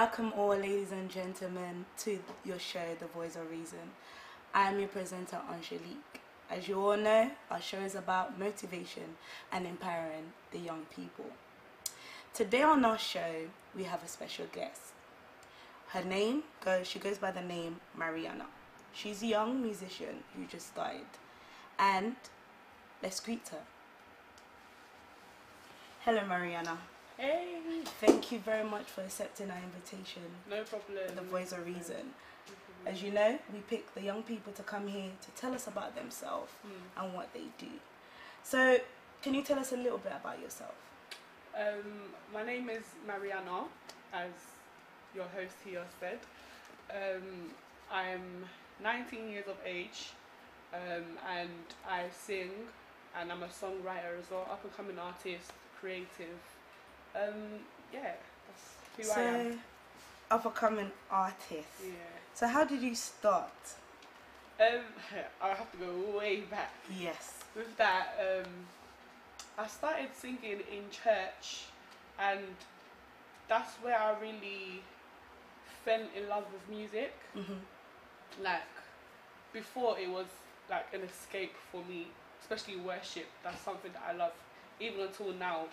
Welcome all, ladies and gentlemen, to your show, The Voice of Reason. I'm your presenter, Angelique. As you all know, our show is about motivation and empowering the young people. Today on our show, we have a special guest. She goes by the name Mariana. She's a young musician who just started. And let's greet her. Hello, Mariana. Hey! Thank you very much for accepting our invitation. No problem. The Voice of Reason. As you know, we pick the young people to come here to tell us about themselves and what they do. So, can you tell us a little bit about yourself? My name is Mariana, as your host here said. I'm 19 years of age, and I sing, and I'm a songwriter as well, up and coming artist, creative. Yeah, that's who I am. Up and coming artist. Yeah. So how did you start? I have to go way back. Yes. With that, I started singing in church, and that's where I really fell in love with music. Like, before it was like an escape for me, especially worship. That's something that I love, even until now.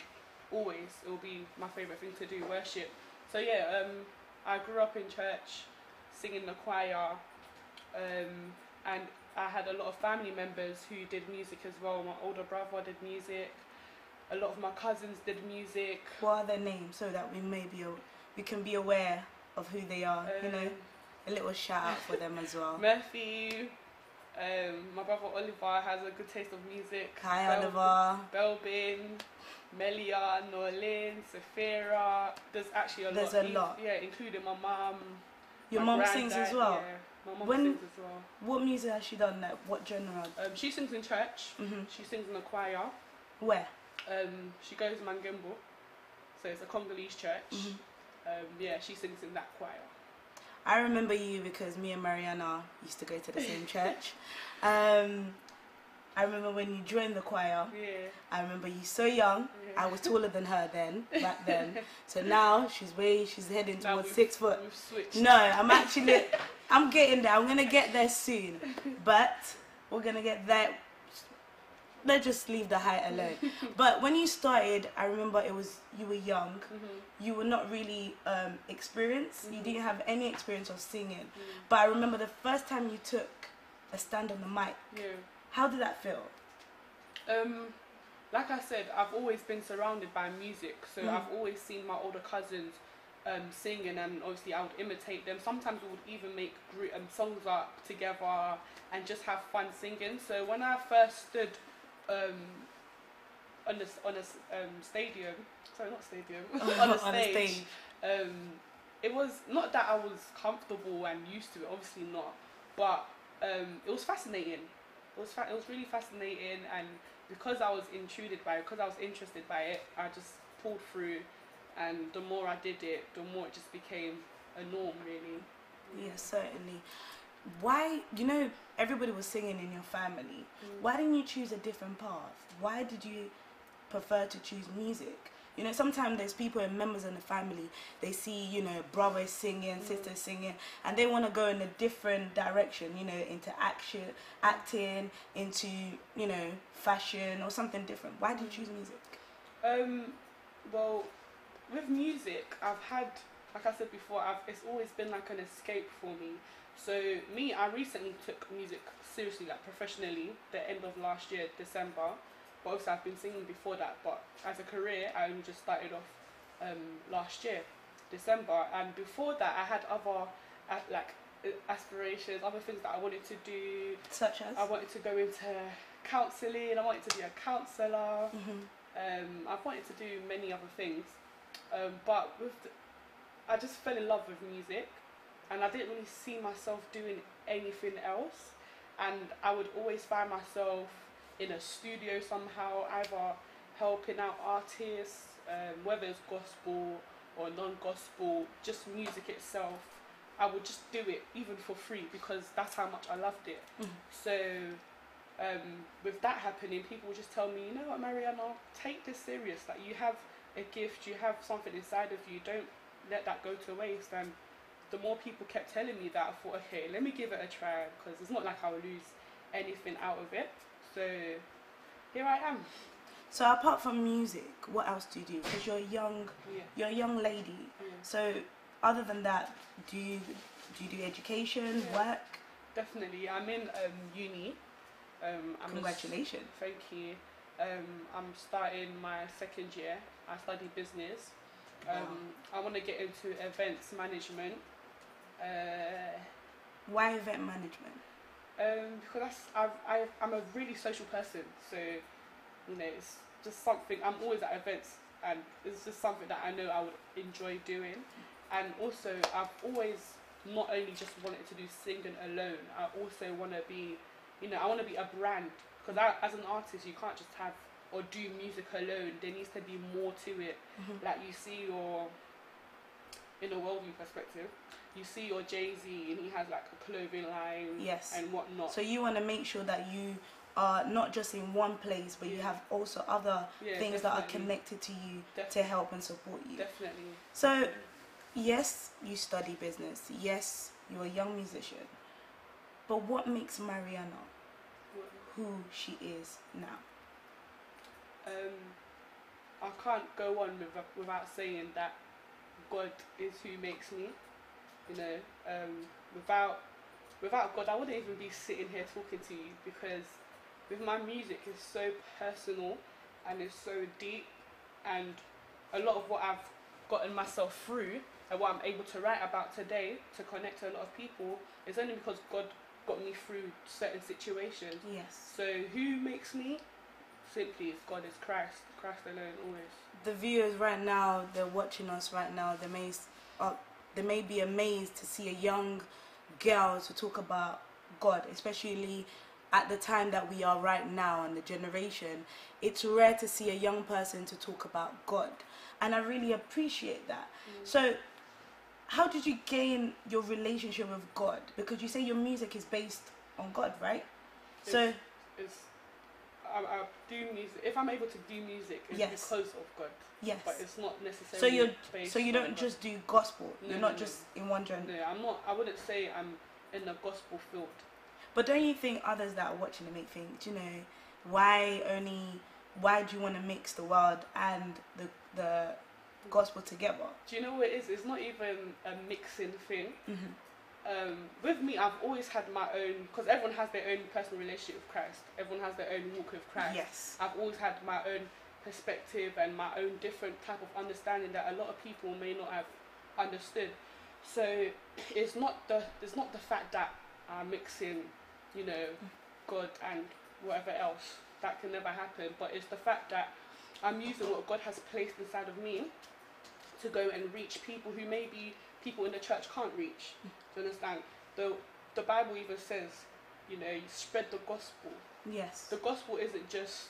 Always, it will be my favourite thing to do, worship. So yeah, I grew up in church, singing the choir, and I had a lot of family members who did music as well. My older brother did music, a lot of my cousins did music. What are their names so that we can be aware of who they are? You know, a little shout out for them as well. Matthew, my brother Oliver has a good taste of music. Hi Oliver. Belbin, Melia, Norlin, Safira. There's actually a lot. Yeah, including my mum. Your mum sings as well? Yeah, my mum sings as well. What music has she done? Like, what genre? She sings in church. She sings in the choir. Where? She goes to Mangembo, so it's a Congolese church. Yeah, she sings in that choir. I remember you because me and Mariana used to go to the same church. I remember when you joined the choir. Yeah. I remember you so young. Yeah. I was taller than her back then. So now she's heading towards 6 foot. We've switched. No, I'm getting there. I'm gonna get there soon. But we're gonna get there. Let's just leave the height alone. But when you started, I remember you were young. You were not really experienced. You didn't have any experience of singing. But I remember the first time you took a stand on the mic. Yeah. How did that feel? Like I said, I've always been surrounded by music, so I've always seen my older cousins singing, and obviously I would imitate them. Sometimes we would even make songs up together and just have fun singing. So when I first stood on a stadium, sorry, not stadium, on a stage, it was not that I was comfortable and used to it, obviously not, but it was fascinating. It was really fascinating, and because I was intrigued by it, because I was interested by it, I just pulled through, and the more I did it, the more it just became a norm, really. Yeah, certainly. Why, everybody was singing in your family. Why didn't you choose a different path? Why did you prefer to choose music? Sometimes there's people and members in the family, they see, brothers singing, sisters singing, and they want to go in a different direction, into acting, into, fashion or something different. Why did you choose music? Well, with music, I've had, like I said before, it's always been like an escape for me. So I recently took music seriously, like professionally, the end of last year, December. But obviously I've been singing before that, but as a career I only just started off last year, December, and before that I had other aspirations, other things that I wanted to do. Such as? I wanted to go into counselling, I wanted to be a counsellor, I wanted to do many other things, but I just fell in love with music, and I didn't really see myself doing anything else, and I would always find myself in a studio somehow, either helping out artists, whether it's gospel or non-gospel, just music itself. I would just do it even for free because that's how much I loved it. So with that happening, people would just tell me, Mariana, take this serious. Like, you have a gift, you have something inside of you. Don't let that go to waste. And the more people kept telling me that, I thought, okay, let me give it a try, because it's not like I'll lose anything out of it. So here I am. So apart from music, what else do you do? Because you're a young lady. Yeah. So other than that, do you do education, work? Definitely. I'm in uni. Congratulations. Thank you. I'm starting my second year. I study business. I want to get into events management. Why event management? Because I'm a really social person, so it's just something. I'm always at events, and it's just something that I know I would enjoy doing. And also, I've always not only just wanted to do singing alone. I also want to be, I want to be a brand. Because as an artist, you can't just have or do music alone. There needs to be more to it. Like you see in a worldview perspective, you see your Jay-Z, and he has like a clothing line, and whatnot. So you want to make sure that you are not just in one place, but you have also other things that are connected to you to help and support you. Definitely. So yes, you study business. Yes, you're a young musician. But what makes Mariana who she is now? I can't go on without saying that God is who makes me. Without God, I wouldn't even be sitting here talking to you, because with my music, it's so personal and it's so deep, and a lot of what I've gotten myself through and what I'm able to write about today to connect to a lot of people is only because God got me through certain situations. Yes. So who makes me? Simply, it's God, is Christ alone, always. The viewers right now, they're watching us right now, they may be amazed to see a young girl to talk about God, especially at the time that we are right now and the generation. It's rare to see a young person to talk about God, and I really appreciate that. So how did you gain your relationship with God? Because you say your music is based on God, right? I do music. If I'm able to do music, it's because of God. Yes. But it's not necessarily based so you don't on just do gospel. No, you're not just in one genre. No, I'm not. I wouldn't say I'm in the gospel field. But don't you think others that are watching it may think, why do you want to mix the world and the gospel together? Do you know what it is? It's not even a mixing thing. With me, I've always had my own, because everyone has their own personal relationship with Christ. Everyone has their own walk with Christ. Yes. I've always had my own perspective and my own different type of understanding that a lot of people may not have understood. So it's not the fact that I'm mixing, God and whatever else. That can never happen. But it's the fact that I'm using what God has placed inside of me to go and reach people who maybe people in the church can't reach. Do you understand? The Bible even says, you spread the gospel. Yes. The gospel isn't just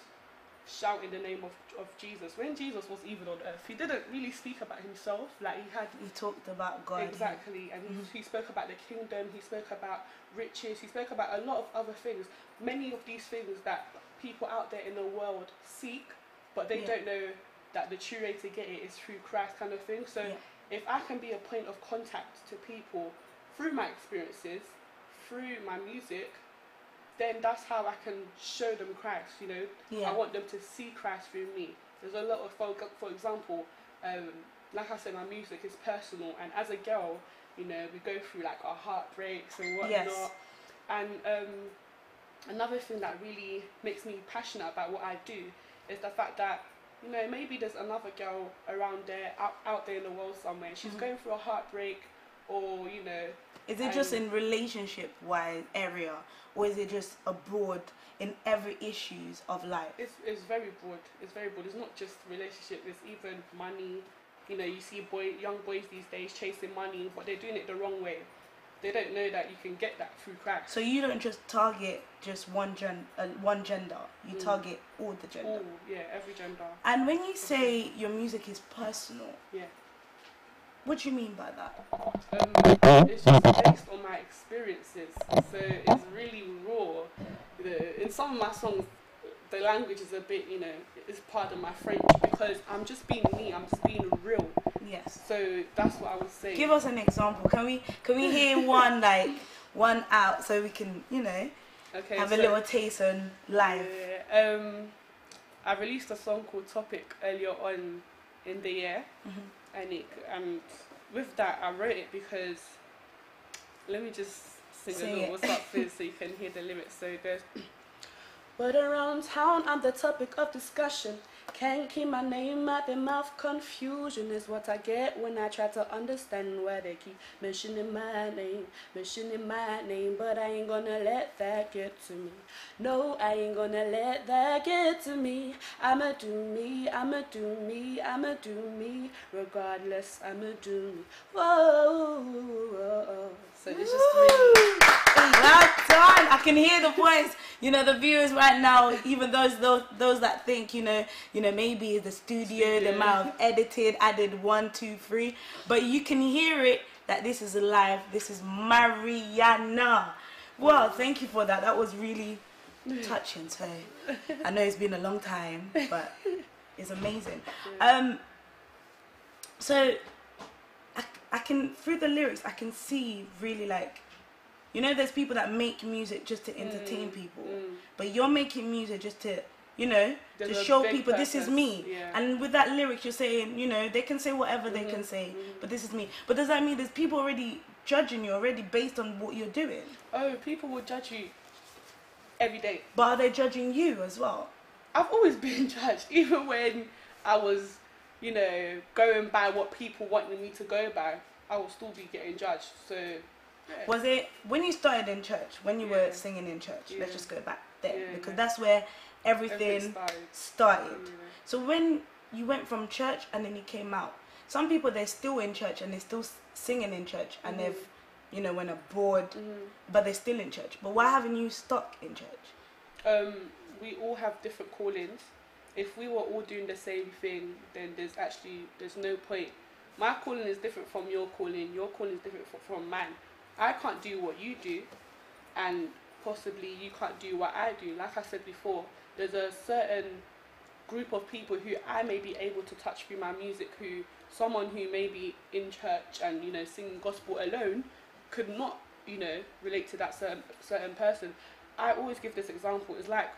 shouting the name of Jesus. When Jesus was even on earth, he didn't really speak about himself. Like he talked about God. Exactly. And he spoke about the kingdom, he spoke about riches, he spoke about a lot of other things. Many of these things that people out there in the world seek, but they don't know that the true way to get it is through Christ, kind of thing. So if I can be a point of contact to people through my experiences, through my music, then that's how I can show them Christ, I want them to see Christ through me. There's a lot of, for example, like I said, my music is personal, and as a girl, we go through like our heartbreaks and whatnot. Yes. And another thing that really makes me passionate about what I do is the fact that, maybe there's another girl around there, out there in the world somewhere, she's going through a heartbreak, or, Is it just in relationship-wise area, or is it just abroad in every issues of life? It's very broad. It's very broad. It's not just relationship. It's even money. You see young boys these days chasing money, but they're doing it the wrong way. They don't know that you can get that through Christ. So you don't just target just one gender. You target all the gender. Every gender. And when you say your music is personal, what do you mean by that? It's just based on my experiences. So it's really raw. In some of my songs, the language is a bit, it's part of my French, because I'm just being me. I'm just being real. Yes. So that's what I would say. Give us an example. Can we hear one, like one out, so we can, you know, have a little taste on live? Yeah. I released a song called Topic earlier on in the year, and with that I wrote it because, let me just sing a little what's up first so you can hear the lyrics. So it goes, but around town I'm the topic of discussion. Can't keep my name out their mouth. Confusion is what I get when I try to understand why they keep mentioning my name. But I ain't gonna let that get to me. No, I ain't gonna let that get to me. I'ma do me, I'ma do me, I'ma do me. Regardless, I'ma do me. Whoa, whoa. So it's just really... Well done. I can hear the voice. You know, the viewers right now, even those that think, you know, maybe the studio, they might have edited, added 1, 2, 3, but you can hear it that this is live. This is Mariana. Well, thank you for that. That was really touching. So I know it's been a long time, but it's amazing. So I can, through the lyrics, I can see really, like, you know, there's people that make music just to entertain people, but you're making music just to, you know, to show people this is me. Yeah. And with that lyric, you're saying, you know, they can say whatever they can say, but this is me. But does that mean there's people already judging you already based on what you're doing? Oh, people will judge you every day. But are they judging you as well? I've always been judged, even when I was, you know, going by what people wanted me to go by, I will still be getting judged. So... yeah. Was it when you started in church, when you were singing in church? Let's just go back there, because that's where everything started. So when you went from church and then you came out, some people, they're still in church and they're still singing in church, and they've, you know, went abroad, but they're still in church. But why haven't you stuck in church? We all have different callings. If we were all doing the same thing, then there's no point. My calling is different from your calling. Your calling is different from mine. I can't do what you do, and possibly you can't do what I do. Like I said before, there's a certain group of people who I may be able to touch through my music, who someone who may be in church and, you know, singing gospel alone could not, you know, relate to that certain person. I always give this example. It's like,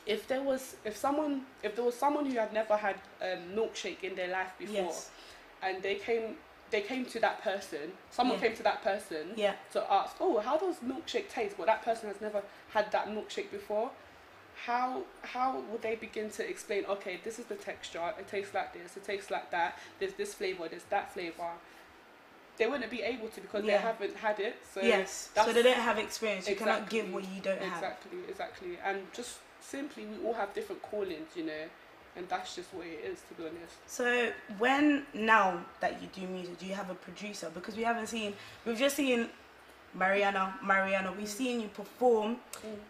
if there was someone who had never had milkshake in their life before, and they came to that person, someone came to that person to ask, oh, how does milkshake taste? But that person has never had that milkshake before. How would they begin to explain, okay, this is the texture, it tastes like this, it tastes like that, there's this flavour, there's that flavour? They wouldn't be able to, because they haven't had it. So so they don't have experience. You cannot give what you don't have. Exactly. And just simply, we all have different callings, you know. And that's just what it is, to be honest. So now that you do music, do you have a producer? Because we've just seen Mariana, we've seen you perform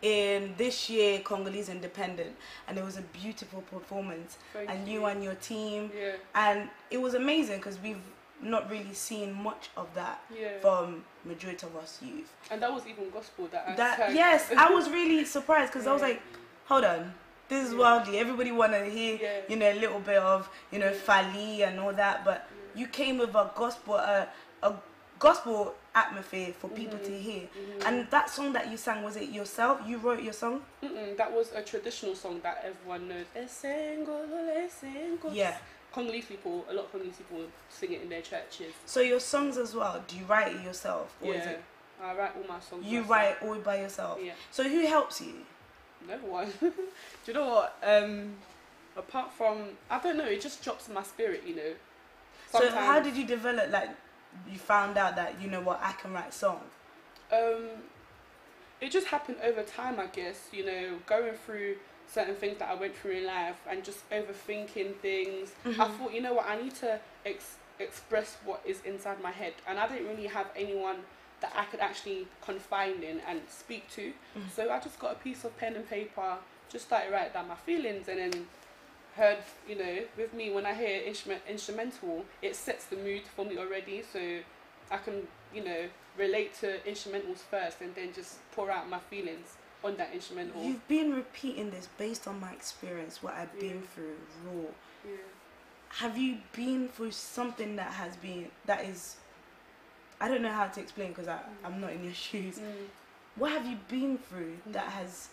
in this year Congolese Independent, and it was a beautiful performance. Thank you and your team, and it was amazing, because we've not really seen much of that from majority of us youth. And that was even gospel I was really surprised, because I was like, hold on, this is worldly. Everybody wanted to hear, you know, a little bit of, you know, Fali and all that, but you came with a gospel atmosphere for people to hear. And that song that you sang, was it yourself? You wrote your song? That was a traditional song that everyone knows. Yeah. Congolese people, a lot of Congolese people sing it in their churches. So your songs as well, do you write it yourself? Or is it? I write all my songs myself. Write all by yourself? Yeah. So who helps you? No one. Do you know what? Apart from, I don't know, it just drops in my spirit, you know. Sometimes. So how did you develop, like, you found out that, you know what, I can write songs? It just happened over time, I guess, you know, going through certain things that I went through in life and just overthinking things. I thought, you know what, I need to express what is inside my head, and I didn't really have anyone that I could actually confide in and speak to. So I just got a piece of pen and paper, just started writing down my feelings, and then heard, you know, with me, when I hear instrumental, it sets the mood for me already, so I can, you know, relate to instrumentals first and then just pour out my feelings on that instrumental. You've been repeating this based on my experience, what I've been through raw. have you been through something that is, I don't know how to explain because I'm not in your shoes. What have you been through that has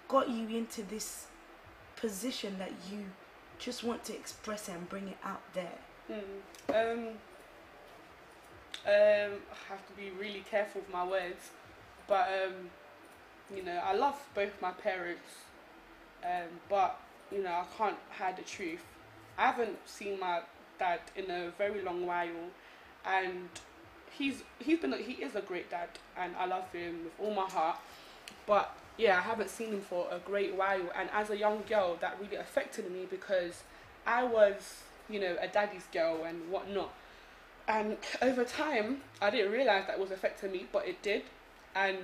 got you into this position that you just want to express it and bring it out there? I have to be really careful with my words, but you know, I love both my parents, but you know, I can't hide the truth. I haven't seen my dad in a very long while, and he is a great dad, and I love him with all my heart. But yeah, I haven't seen him for a great while, and as a young girl, that really affected me because I was, you know, a daddy's girl and whatnot. And over time, I didn't realise that it was affecting me, but it did. And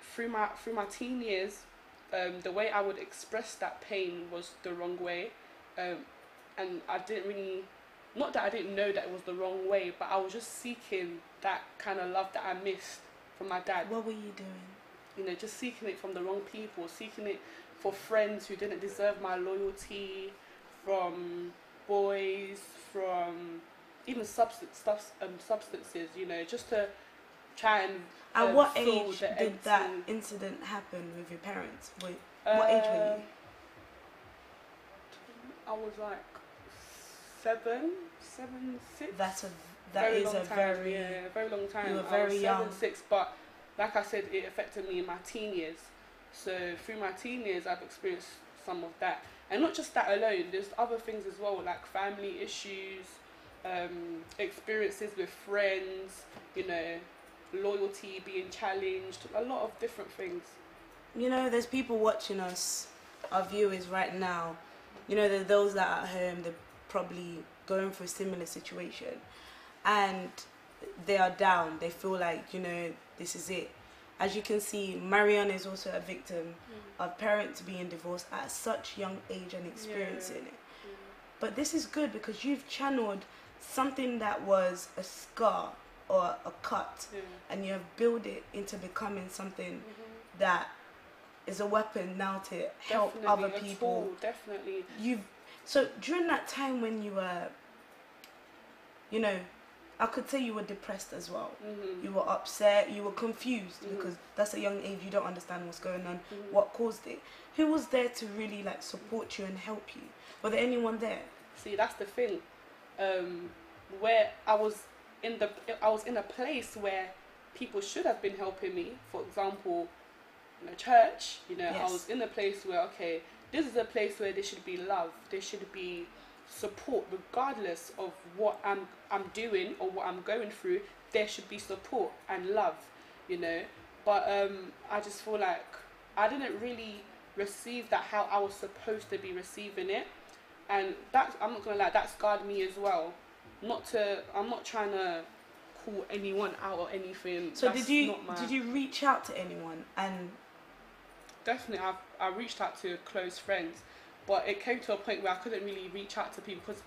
through my teen years, the way I would express that pain was the wrong way, and I didn't really, not that I didn't know that it was the wrong way, but I was just seeking that kind of love that I missed from my dad. What were you doing? You know, just seeking it from the wrong people, seeking it for friends who didn't deserve my loyalty, from boys, from even substances, you know, just to try and at what age did that incident happen with your parents? What age were you? I was like 7, 6. That is a very long time. You were very young. 7, 6, but like I said, it affected me in my teen years. So through my teen years, I've experienced some of that, and not just that alone. There's other things as well, like family issues, experiences with friends, you know, loyalty being challenged, a lot of different things. You know, there's people watching us, our viewers right now. You know, there are those that are at home, they're probably going through a similar situation, and they are down. They feel like, you know, this is it. As you can see, Mariana is also a victim of parents being divorced at such young age and experiencing it. But this is good because you've channeled something that was a scar or a cut, and you have built it into becoming something that is a weapon now to help other people. Definitely. So during that time when you were, you know, I could say you were depressed as well. You were upset, you were confused because that's a young age, you don't understand what's going on, what caused it. Who was there to really like support you and help you? Was there anyone there? See, that's the thing. Where I was in a place where people should have been helping me. For example, in a church, you know, I was in a place where, okay, this is a place where there should be love, there should be support, regardless of what I'm doing or what I'm going through. There should be support and love, you know. But I just feel like I didn't really receive that how I was supposed to be receiving it, and that, I'm not gonna lie, that scarred me as well. I'm not trying to call anyone out or anything. So did you reach out to anyone? And definitely, I reached out to close friends, but it came to a point where I couldn't really reach out to people because,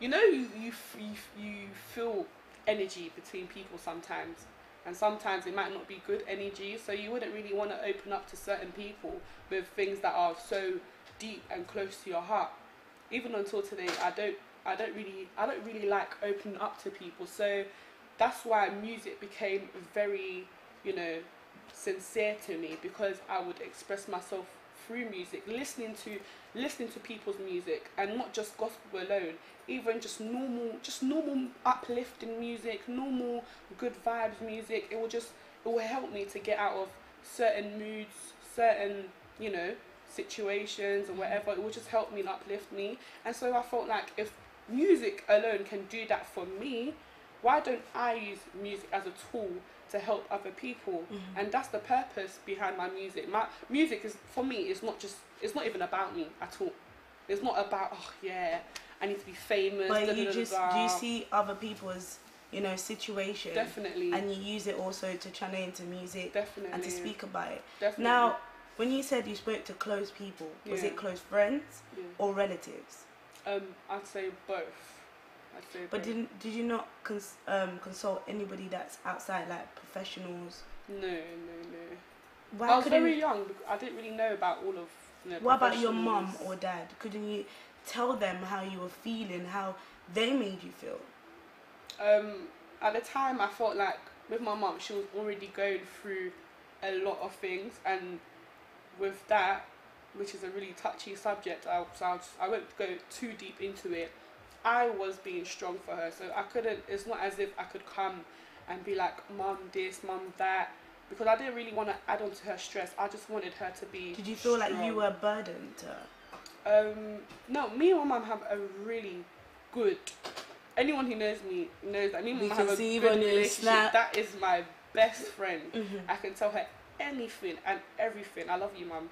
you know, you feel energy between people sometimes, and sometimes it might not be good energy, so you wouldn't really want to open up to certain people with things that are so deep and close to your heart. Even until today, I don't really like opening up to people. So that's why music became very, you know, sincere to me, because I would express myself through music, listening to people's music, and not just gospel alone, even just normal uplifting music, normal good vibes music. It will help me to get out of certain moods, certain, you know, situations or whatever. It will just help me and uplift me. And so I felt like if music alone can do that for me, why don't I use music as a tool to help other people? And that's the purpose behind my music. My music is, for me, it's not even about me at all. It's not about, oh yeah, I need to be famous. But do you see other people's, you know, situation? Definitely. And you use it also to channel into music. Definitely. And to speak about it. Definitely. Now, when you said you spoke to close people, was it close friends or relatives? I'd say both. But did you not consult anybody that's outside, like professionals? No. Why I was very young. I didn't really know about all of you know, what about your mum or dad? Couldn't you tell them how you were feeling, how they made you feel? At the time, I felt like with my mum, she was already going through a lot of things, and with that, which is a really touchy subject, I won't go too deep into it. I was being strong for her, so I couldn't. It's not as if I could come and be like, "Mum, this, Mum, that," because I didn't really want to add on to her stress. I just wanted her to be. Did you feel strong. like you were burdened to her? No, me and my mum have a really good. Anyone who knows me knows that me and my mum have a good relationship. That is my best friend. I can tell her anything and everything. I love you, Mum.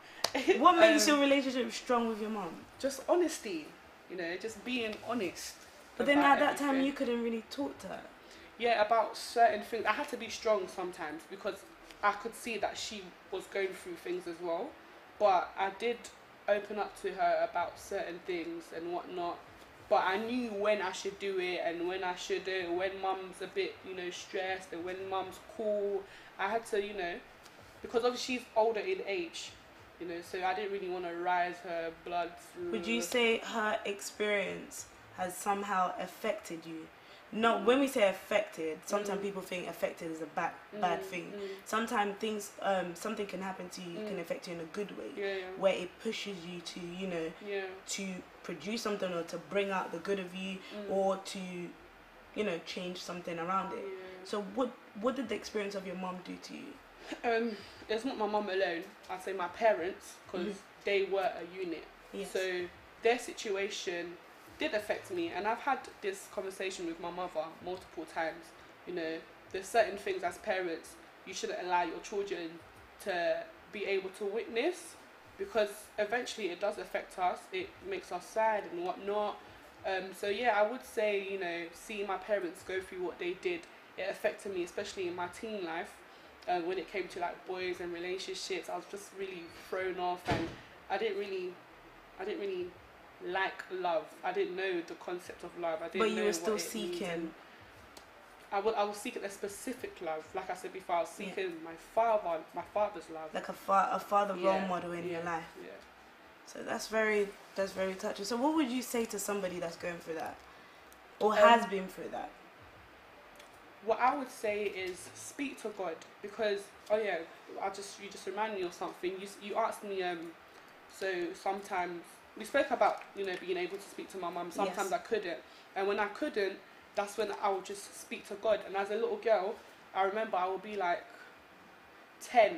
What makes your relationship strong with your mum? Just honesty, just being honest. But then at that time you couldn't really talk to her. Yeah, about certain things. I had to be strong sometimes because I could see that she was going through things as well. But I did open up to her about certain things and whatnot. But I knew when I should do it and when I shouldn't, when mum's a bit, stressed and when mum's cool. I had to, because obviously she's older in age, so I didn't really want to rise her blood through. Would you say her experience has somehow affected you? No, when we say affected, sometimes people think affected is a bad thing. Sometimes things, something can happen to you, can affect you in a good way, where it pushes you to, to produce something or to bring out the good of you, or to, change something around it. So what did the experience of your mom do to you? It's not my mum alone. I'd say my parents, because they were a unit. Yes. So their situation did affect me, and I've had this conversation with my mother multiple times. There's certain things as parents you shouldn't allow your children to be able to witness, because eventually it does affect us. It makes us sad and whatnot. So yeah, I would say, seeing my parents go through what they did, it affected me, especially in my teen life. When it came to like boys and relationships, I was just really thrown off, and I didn't really like love. I didn't know the concept of love. I didn't know. But you were still seeking. I was seeking a specific love. Like I said before, I was seeking my father's love. Like a father role model in your life. Yeah. So that's very touching. So what would you say to somebody that's going through that, or has been through that? What I would say is speak to God, because you just remind me of something. You asked me so sometimes we spoke about being able to speak to my mum. Sometimes I couldn't, and when I couldn't, that's when I would just speak to God. And as a little girl, I remember I would be like 10,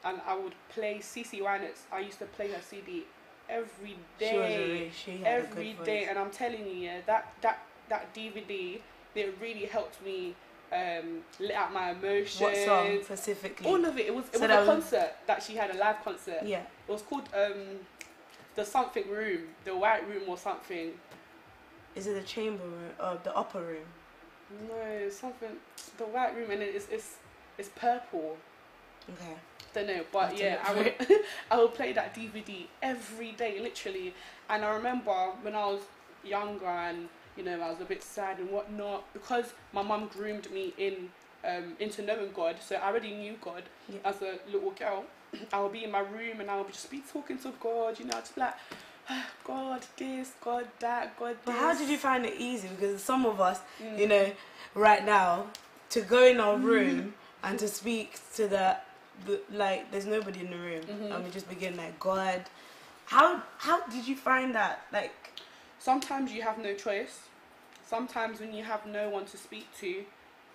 and I would play CeCe Winans. I used to play her CD every day, every day, and I'm telling you, that DVD, it really helped me let out my emotions. What song specifically? All of it. It was a concert that she had, a live concert. Yeah. It was called the something room, the white room or something. Is it the chamber room or the upper room? No, something. The white room, and it's purple. Okay. Don't know, but I would play that DVD every day, literally. And I remember when I was younger and I was a bit sad and whatnot, because my mum groomed me into knowing God, so I already knew God as a little girl. I would be in my room and I would just be talking to God, I'd just be like, God this, God that, God this. But how did you find it easy? Because some of us, right now, to go in our room and to speak to the like, there's nobody in the room, and we just begin like, God. How did you find that? Like, sometimes you have no choice. Sometimes when you have no one to speak to,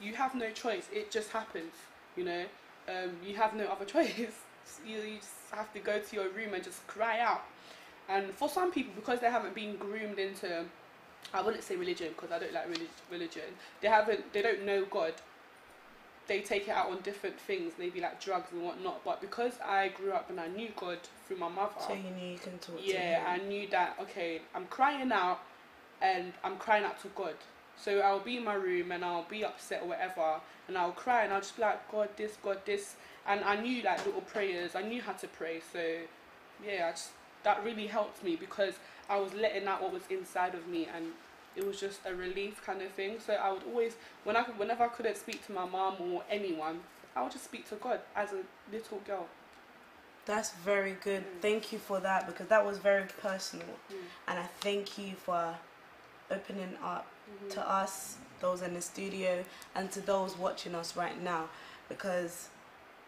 you have no choice. It just happens, you have no other choice. You just have to go to your room and just cry out. And for some people, because they haven't been groomed into, I wouldn't say religion, because I don't like religion. They don't know God. They take it out on different things, maybe like drugs and whatnot. But because I grew up and I knew God through my mother, so you knew you can talk to him. Yeah, I knew that, okay, I'm crying out, and I'm crying out to God. So I'll be in my room and I'll be upset or whatever, and I'll cry and I'll just be like, God this. And I knew like little prayers. I knew how to pray. So yeah, that really helped me, because I was letting out what was inside of me, and it was just a relief kind of thing. So I would always, whenever I couldn't speak to my mom or anyone, I would just speak to God as a little girl. That's very good. Thank you for that, because that was very personal. And I thank you for opening up to us, those in the studio, and to those watching us right now, because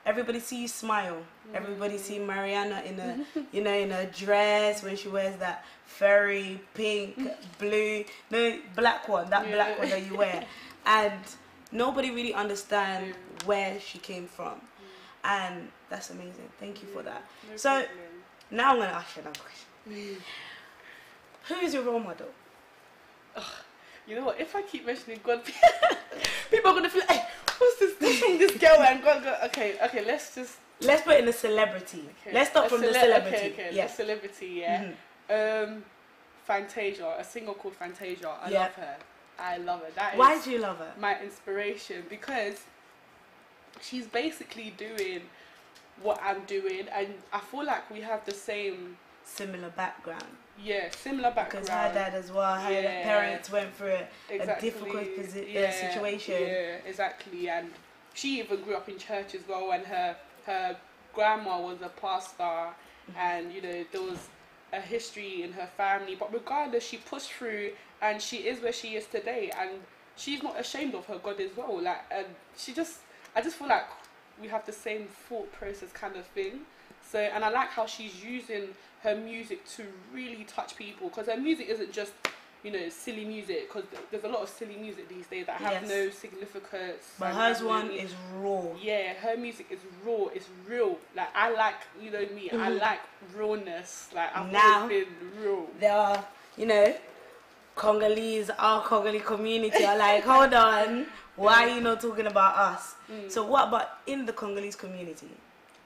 everybody see you smile. Everybody see Mariana in a, you know, in a dress when she wears that furry pink, blue, no, black one, that black one that you wear, and nobody really understand where she came from, and that's amazing. Thank you for that. No so problem. now I'm gonna ask you another question. Who is your role model? You know what? If I keep mentioning God, people are gonna feel like, hey, what's this girl? And God. Okay. Let's put in a celebrity. Okay. Let's start from the celebrity. Okay. Yeah. The celebrity. Yeah. Fantasia, a singer called Fantasia. I love her. I love her. Why do you love her? My inspiration, because she's basically doing what I'm doing, and I feel like we have the similar background. Yeah, similar background. Because her dad as well, her parents went through a difficult situation. Yeah, exactly. And she even grew up in church as well, and her grandma was a pastor, and you know, there was a history in her family. But regardless, she pushed through, and she is where she is today, and she's not ashamed of her God as well. Like, and I just feel like we have the same thought process kind of thing. So, and I like how she's using her music to really touch people, because her music isn't just, you know, silly music, because there's a lot of silly music these days that have no significance. But hers one is raw. Yeah, her music is raw, it's real. Like, I like, you know me, I like rawness. Like, I've always been real. There are, you know, Congolese, our Congolese community are like, hold on, why are you not talking about us? So what about in the Congolese community?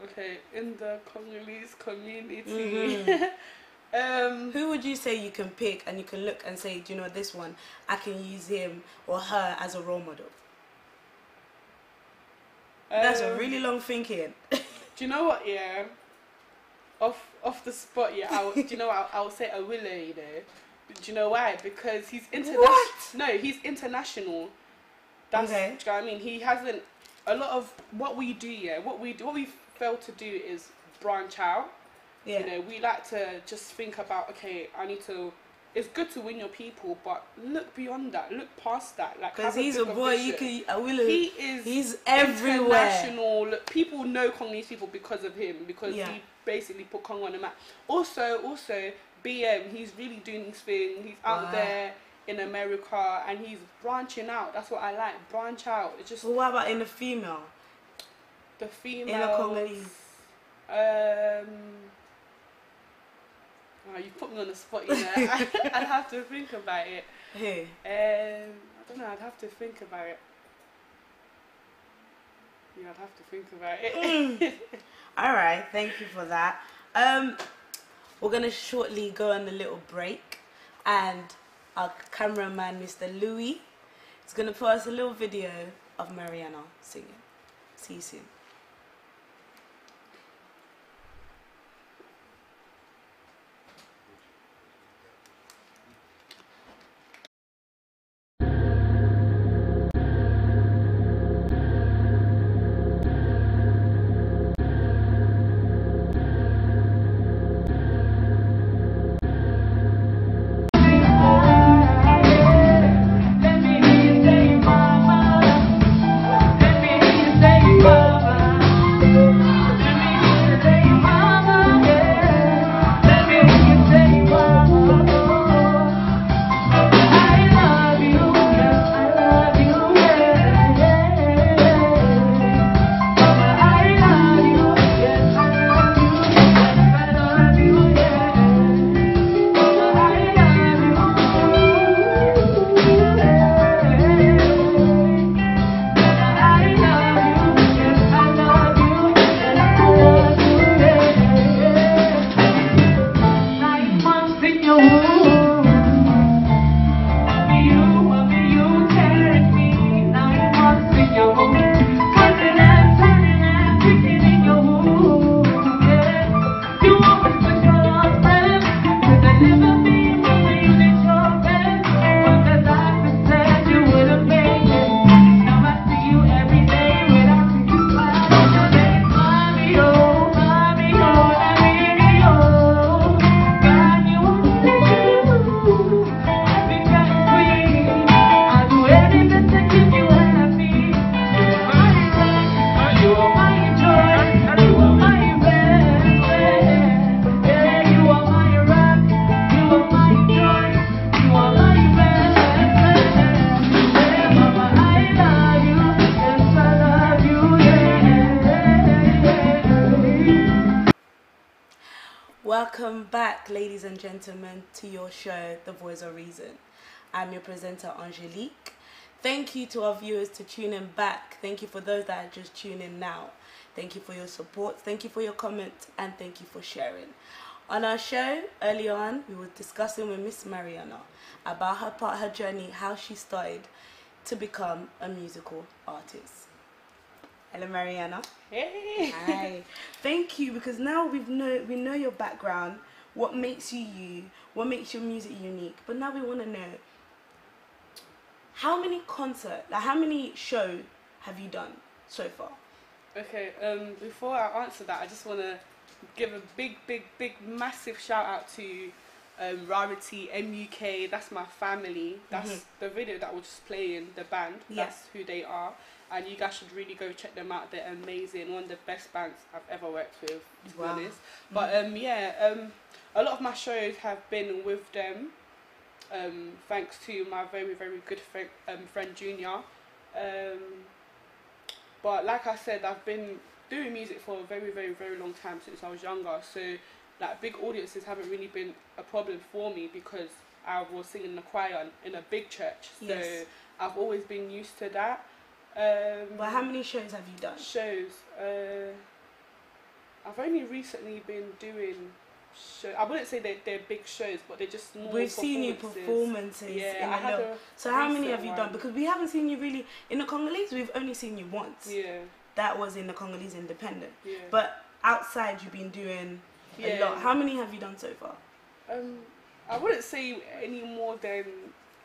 Okay, in the Congolese community, who would you say you can pick and you can look and say, do you know this one, I can use him or her as a role model? That's a really long thinking. Do you know what? Yeah, off the spot. Yeah, do you know? I'll say Awile. You know, do you know why? Because he's international. What? No, he's international. That's, do you know what I mean? He hasn't. A lot of what we do, what we fail to do is branch out. You know, we like to just think about, okay, I need to. It's good to win your people, but look beyond that. Look past that. Like, because he's a boy, he's everywhere. International. Look, people know Congolese people because of him, because he basically put Congo on the map. Also, BM, he's really doing his thing. He's out there in America, and he's branching out. That's what I like. Branch out. It's just. Well, what about in the female? The female. In the Congolese. You put me on the spot, you know. I'd have to think about it. Who? I don't know. I'd have to think about it. Yeah, I'd have to think about it. All right, thank you for that. We're gonna shortly go on a little break, and our cameraman, Mr. Louis, is gonna put us a little video of Mariana singing. See you soon. Welcome back, ladies and gentlemen, to your show, The Voice of Reason. I'm your presenter, Angelique. Thank you to our viewers to tune in back. Thank you for those that are just tuning in now. Thank you for your support. Thank you for your comments, and thank you for sharing. On our show, early on, we were discussing with Miss Mariana about her journey, how she started to become a musical artist. Hello, Mariana. Hey. Hi. Thank you, because now we know your background, what makes you you, what makes your music unique. But now we want to know, how many shows have you done so far? Okay. Before I answer that, I just want to give a big, massive shout out to Rarity MUK. That's my family. That's the video that was just playing. The band. That's who they are. And you guys should really go check them out. They're amazing. One of the best bands I've ever worked with, to be honest. But a lot of my shows have been with them, thanks to my very good friend Junior. But like I said, I've been doing music for a very long time, since I was younger. So like big audiences haven't really been a problem for me, because I was singing in the choir in a big church. So I've always been used to that. But how many shows have you done? Shows. I've only recently been doing shows. I wouldn't say they're big shows, but they're just small. We've seen you performances. Yeah, so how many have you done? Because we haven't seen you really in the Congolese. We've only seen you once. Yeah. That was in the Congolese Independent. Yeah. But outside, you've been doing a lot. How many have you done so far? I wouldn't say any more than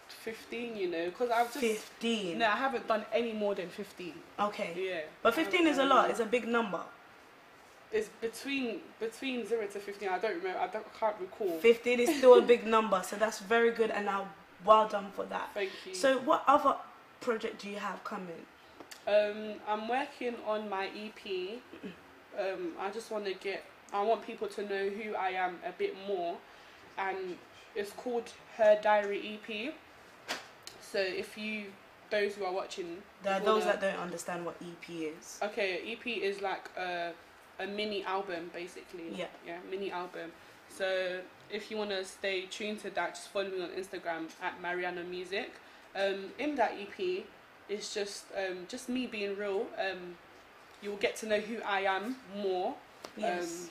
15, you know, because I've just 15. No, I haven't done any more than 15. Okay. Yeah. But 15 is a lot. It's a big number. It's between 0 to 15. I don't remember. I can't recall. 15 is still a big number, so that's very good, and well done for that. Thank you. So, what other project do you have coming? I'm working on my EP. I just want to I want people to know who I am a bit more, and it's called Her Diary EP. So if those who are watching, there are those that don't understand what EP is. Okay, EP is like a mini album, basically. Yeah, mini album. So if you want to stay tuned to that, just follow me on Instagram at Mariana Music. In that EP, it's just me being real. You will get to know who I am more. Yes.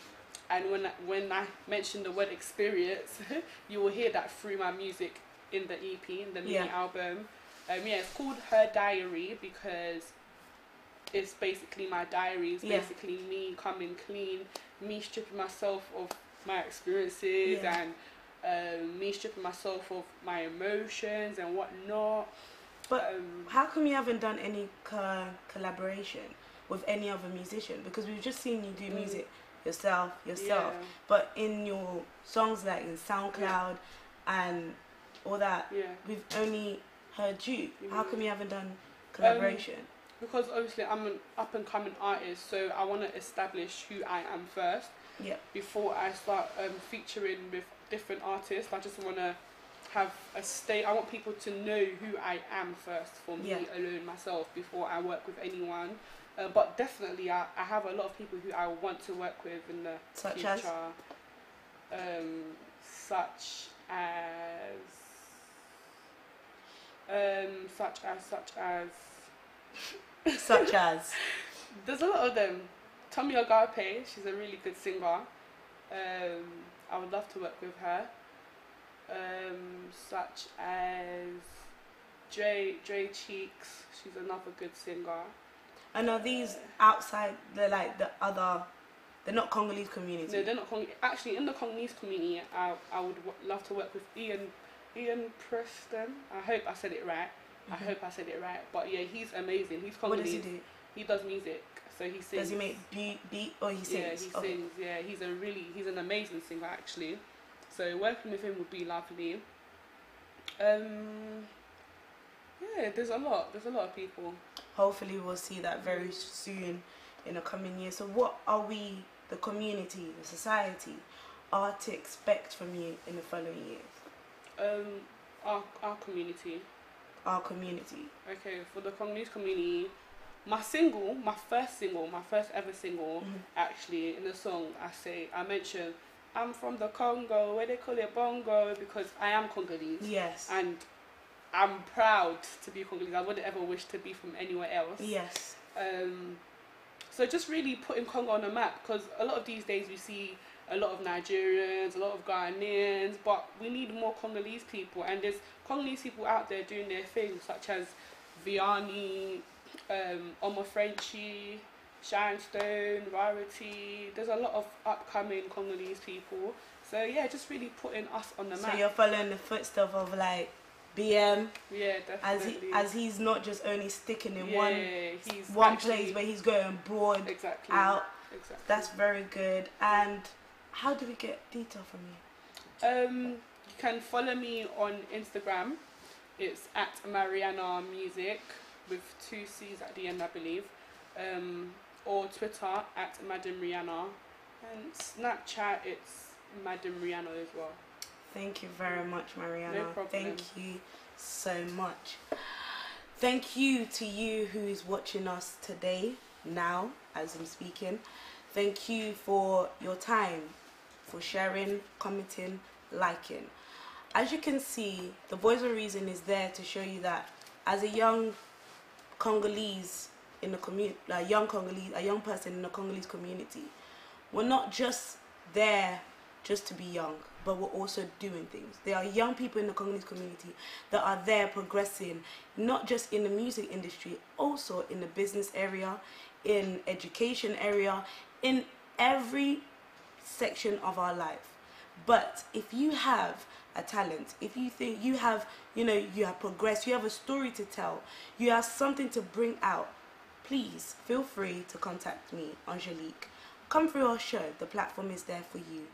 And when I mention the word experience, you will hear that through my music in the EP, in the mini album. It's called Her Diary because it's basically my diary. It's basically me coming clean, me stripping myself of my experiences, and me stripping myself of my emotions and whatnot. But how come you haven't done any collaboration with any other musician? Because we've just seen you do music yourself. But in your songs, like in SoundCloud and all that, we've only heard you. How come you haven't done collaboration? Because obviously I'm an up and coming artist, so I want to establish who I am first. Before I start featuring with different artists. I just want to have I want people to know who I am first, for me alone, myself, before I work with anyone. But definitely I have a lot of people who I want to work with in the future. Such as there's a lot of them. Tommy Agape, she's a really good singer. I would love to work with her. Such as Dre Cheeks, she's another good singer. And are these outside they're not Congolese community? No, they're not Congolese. Actually, in the Congolese community, I would love to work with Ian Preston. I hope I said it right. But yeah, he's amazing. He's Congolese. What does he do? He does music, so he sings. Does he make beat or he sings? Yeah, he sings. Yeah, he's an amazing singer actually. So working with him would be lovely. Yeah, there's a lot of people. Hopefully we'll see that very soon in the coming years. So what are we, the community, the society, are to expect from you in the following years? Our community. Our community. Okay, for the Congolese community, my first ever single, actually, in the song, I mention I'm from the Congo, where they call it Bongo, because I am Congolese. Yes. And I'm proud to be Congolese. I wouldn't ever wish to be from anywhere else. Yes. So just really putting Congo on the map, because a lot of these days we see a lot of Nigerians, a lot of Ghanaians, but we need more Congolese people. And there's Congolese people out there doing their thing, such as Vianney, Omo Frenchie, Shinestone, Rarity. There's a lot of upcoming Congolese people. So yeah, just really putting us on the map. So you're following the footsteps of like BM. Yeah, definitely. As he's not just only sticking in he's one place, but he's going broad out. Exactly. That's very good. And how do we get detail from you? You can follow me on Instagram. It's at Mariana Music with 2 C's at the end, I believe. Or Twitter at Madam Rihanna. And Snapchat, it's Madam Rihanna as well. Thank you very much, Mariana. No problem. Thank you so much. Thank you to you who is watching us today, now, as I'm speaking. Thank you for your time, for sharing, commenting, liking. As you can see, the Voice of Reason is there to show you that as a young Congolese in the community, a young person in the Congolese community, we're not just there just to be young, but we're also doing things. There are young people in the Congolese community that are there progressing, not just in the music industry, also in the business area, in education area, in every section of our life. But if you have a talent, if you think you have, you have progressed, you have a story to tell, you have something to bring out, please feel free to contact me, Angelique. Come through our show. The platform is there for you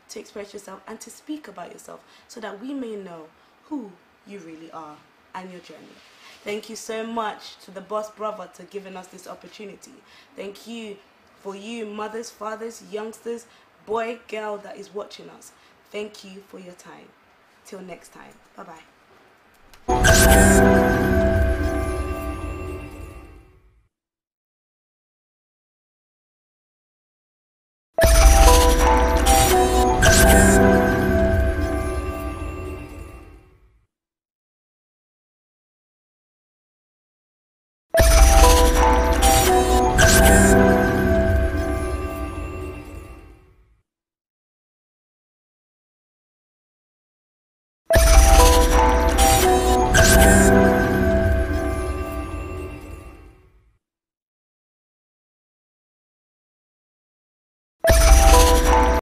to express yourself and to speak about yourself so that we may know who you really are and your journey. Thank you so much to the boss brother for giving us this opportunity. Thank you for you mothers, fathers, youngsters, boy, girl that is watching us. Thank you for your time. Till next time. Bye-bye.